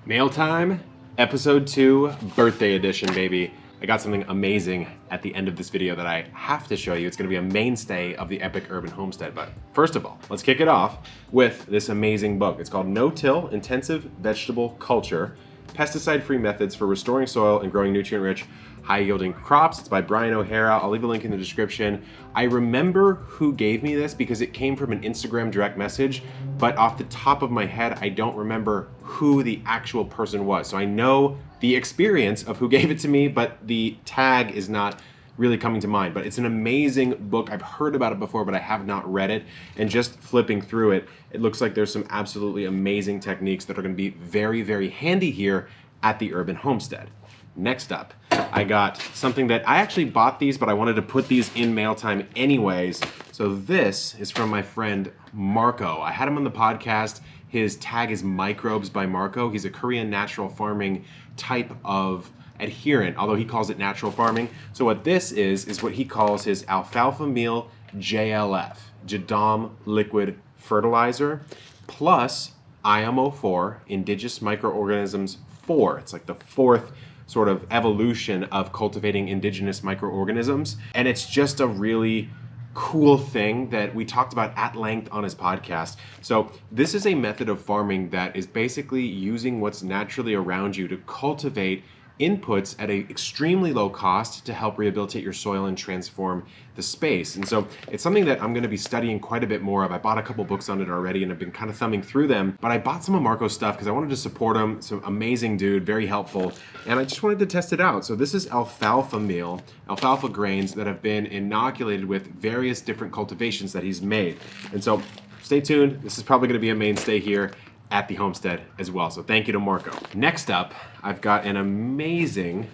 Mail time, episode 2, birthday edition, baby. I got something amazing at the end of this video that I have to show you. It's gonna be a mainstay of the Epic Urban Homestead. But first of all, let's kick it off with this amazing book. It's called No-Till Intensive Vegetable Culture, Pesticide-Free Methods for Restoring Soil and Growing Nutrient-Rich High-Yielding Crops. It's by Brian O'Hara. I'll leave a link in the description. I remember who gave me this because it came from an Instagram direct message, but off the top of my head, I don't remember who the actual person was. So I know the experience of who gave it to me, but the tag is not really coming to mind. But it's an amazing book. I've heard about it before, but I have not read it. And just flipping through it, it looks like there's some absolutely amazing techniques that are gonna be very, very handy here at the Urban Homestead. Next up, I got something that I actually bought these, but I wanted to put these in mail time anyways. So this is from my friend Marco. I had him on the podcast. His tag is Microbes by Marco. He's a Korean natural farming type of adherent, although he calls it natural farming. So what this is what he calls his Alfalfa Meal JLF, Jadam Liquid Fertilizer, plus IMO4, Indigenous Microorganisms 4. It's like the fourth sort of evolution of cultivating indigenous microorganisms. And it's just a really cool thing that we talked about at length on his podcast. So this is a method of farming that is basically using what's naturally around you to cultivate inputs at an extremely low cost to help rehabilitate your soil and transform the space. And so it's something that I'm going to be studying quite a bit more of. I bought a couple books on it already and I've been kind of thumbing through them, but I bought some of Marco's stuff because I wanted to support him. Some amazing dude, very helpful. And I just wanted to test it out. So this is Alfalfa Meal, alfalfa grains that have been inoculated with various different cultivations that he's made. And so stay tuned. This is probably going to be a mainstay here at the homestead as well. So thank you to Marco. Next up, I've got an amazing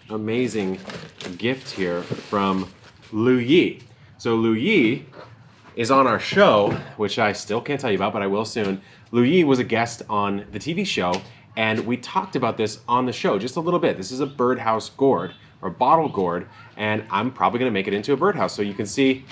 gift here from Luyi. So Luyi is on our show, which I still can't tell you about, but I will soon. Luyi was a guest on the TV show, and we talked about this on the show just a little bit. This is a Birdhouse Gourd, or bottle gourd, and I'm probably gonna make it into a birdhouse. So you can see,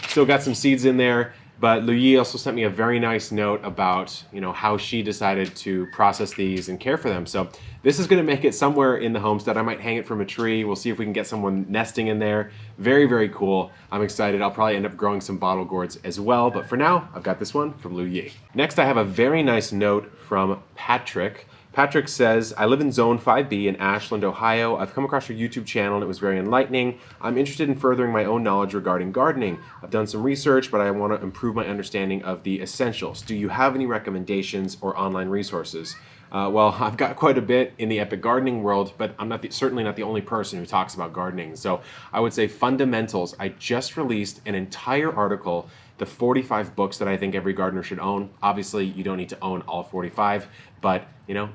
still got some seeds in there. But Luyi also sent me a very nice note about, how she decided to process these and care for them. So this is gonna make it somewhere in the homestead. I might hang it from a tree. We'll see if we can get someone nesting in there. Very, very cool. I'm excited. I'll probably end up growing some bottle gourds as well. But for now, I've got this one from Luyi. Next, I have a very nice note from Patrick. Patrick says, I live in Zone 5B in Ashland, Ohio. I've come across your YouTube channel and it was very enlightening. I'm interested in furthering my own knowledge regarding gardening. I've done some research, but I want to improve my understanding of the essentials. Do you have any recommendations or online resources? Well, I've got quite a bit in the epic gardening world, but I'm certainly not the only person who talks about gardening. So I would say fundamentals. I just released an entire article, the 45 books that I think every gardener should own. Obviously, you don't need to own all 45, but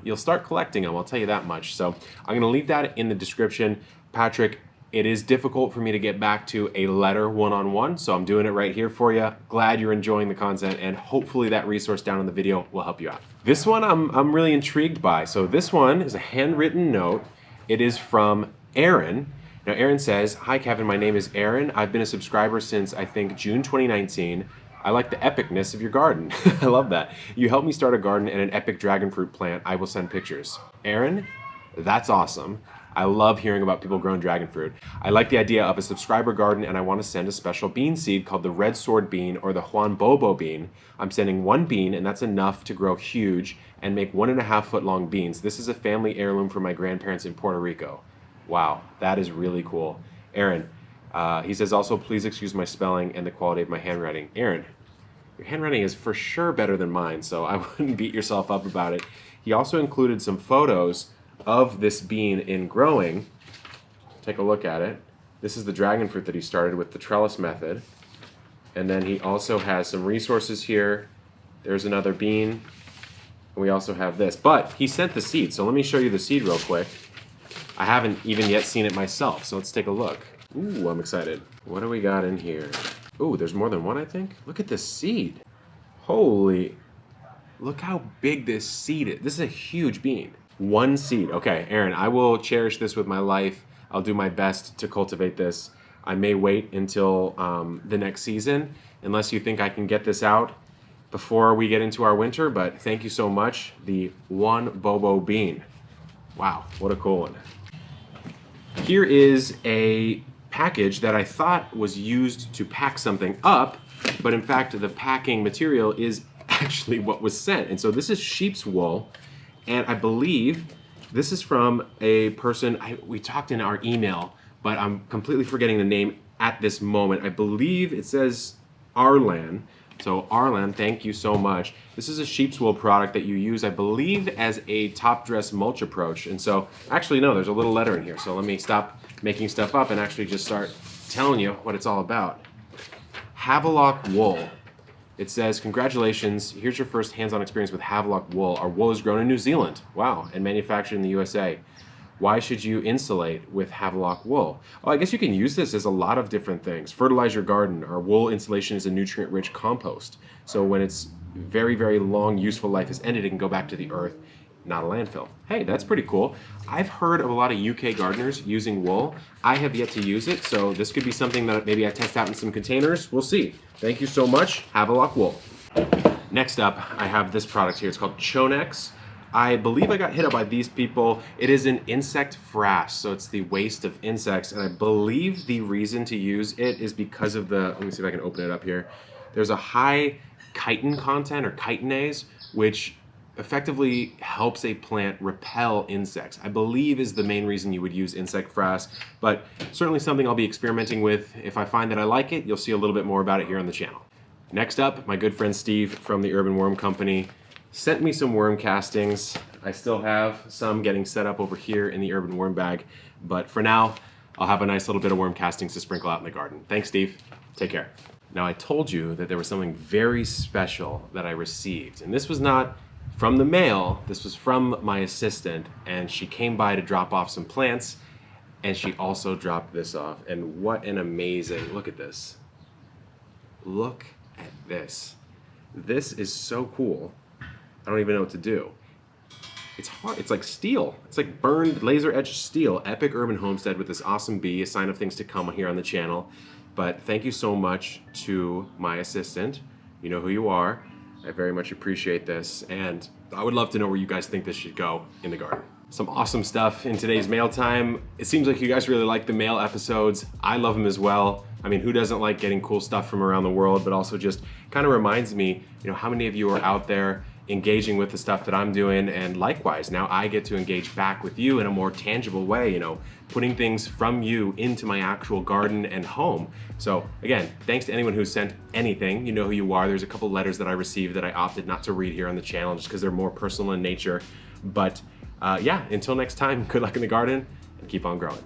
you'll start collecting them, I'll tell you that much. So I'm gonna leave that in the description. Patrick, it is difficult for me to get back to a letter one-on-one, so I'm doing it right here for you. Glad you're enjoying the content, and hopefully that resource down in the video will help you out. This one I'm really intrigued by. So this one is a handwritten note. It is from Aaron. Now Aaron says, hi Kevin, my name is Aaron. I've been a subscriber since I think June 2019. I like the epicness of your garden. I love that. You helped me start a garden and an epic dragon fruit plant. I will send pictures. Aaron, that's awesome. I love hearing about people growing dragon fruit. I like the idea of a subscriber garden and I want to send a special bean seed called the red sword bean or the Juan Bobo bean. I'm sending one bean and that's enough to grow huge and make 1.5 foot long beans. This is a family heirloom from my grandparents in Puerto Rico. Wow, that is really cool. Aaron, he says also, please excuse my spelling and the quality of my handwriting. Aaron, your handwriting is for sure better than mine, so I wouldn't beat yourself up about it. He also included some photos of this bean in growing. Take a look at it. This is the dragon fruit that he started with the trellis method. And then he also has some resources here. There's another bean. And we also have this, but he sent the seed. So let me show you the seed real quick. I haven't even yet seen it myself, so let's take a look. Ooh, I'm excited. What do we got in here? Ooh, there's more than one, I think. Look at this seed. Holy, look how big this seed is. This is a huge bean. One seed. Okay, Aaron, I will cherish this with my life. I'll do my best to cultivate this. I may wait until the next season, unless you think I can get this out before we get into our winter, but thank you so much. The Juan Bobo bean. Wow, what a cool one. Here is a package that I thought was used to pack something up, but in fact the packing material is actually what was sent. And so this is sheep's wool, and I believe this is from a person, we talked in our email, but I'm completely forgetting the name at this moment. I believe it says Arlan. So Arlan, thank you so much. This is a sheep's wool product that you use, I believe, as a top dress mulch approach. And so, actually no, there's a little letter in here. So let me stop making stuff up and actually just start telling you what it's all about. Havelock Wool. It says, congratulations, here's your first hands-on experience with Havelock Wool. Our wool is grown in New Zealand, wow, and manufactured in the USA. Why should you insulate with Havelock Wool? Well, I guess you can use this as a lot of different things. Fertilize your garden. Our wool insulation is a nutrient-rich compost. So when its very, very long useful life is ended, it can go back to the earth, not a landfill. Hey, that's pretty cool. I've heard of a lot of UK gardeners using wool. I have yet to use it, so this could be something that maybe I test out in some containers. We'll see. Thank you so much, Havelock Wool. Next up, I have this product here. It's called Chonex. I believe I got hit up by these people. It is an insect frass, so it's the waste of insects, and I believe the reason to use it is because of the, let me see if I can open it up here. There's a high chitin content, or chitinase, which effectively helps a plant repel insects. I believe is the main reason you would use insect frass, but certainly something I'll be experimenting with. If I find that I like it, you'll see a little bit more about it here on the channel. Next up, my good friend Steve from the Urban Worm Company sent me some worm castings. I still have some getting set up over here in the Urban Worm bag, but for now, I'll have a nice little bit of worm castings to sprinkle out in the garden. Thanks, Steve. Take care. Now, I told you that there was something very special that I received, and this was not from the mail, this was from my assistant, and she came by to drop off some plants, and she also dropped this off, and what an amazing, look at this. Look at this. This is so cool. I don't even know what to do. It's hard, it's like steel. It's like burned laser etched steel. Epic Urban Homestead with this awesome bee, a sign of things to come here on the channel. But thank you so much to my assistant. You know who you are. I very much appreciate this. And I would love to know where you guys think this should go in the garden. Some awesome stuff in today's mail time. It seems like you guys really like the mail episodes. I love them as well. I mean, who doesn't like getting cool stuff from around the world, but also just kind of reminds me, you know, how many of you are out there engaging with the stuff that I'm doing, and likewise, now I get to engage back with you in a more tangible way, you know, putting things from you into my actual garden and home. So again, thanks to anyone who sent anything. You know who you are. There's a couple letters that I received that I opted not to read here on the channel just because they're more personal in nature. But yeah, until next time, good luck in the garden and keep on growing.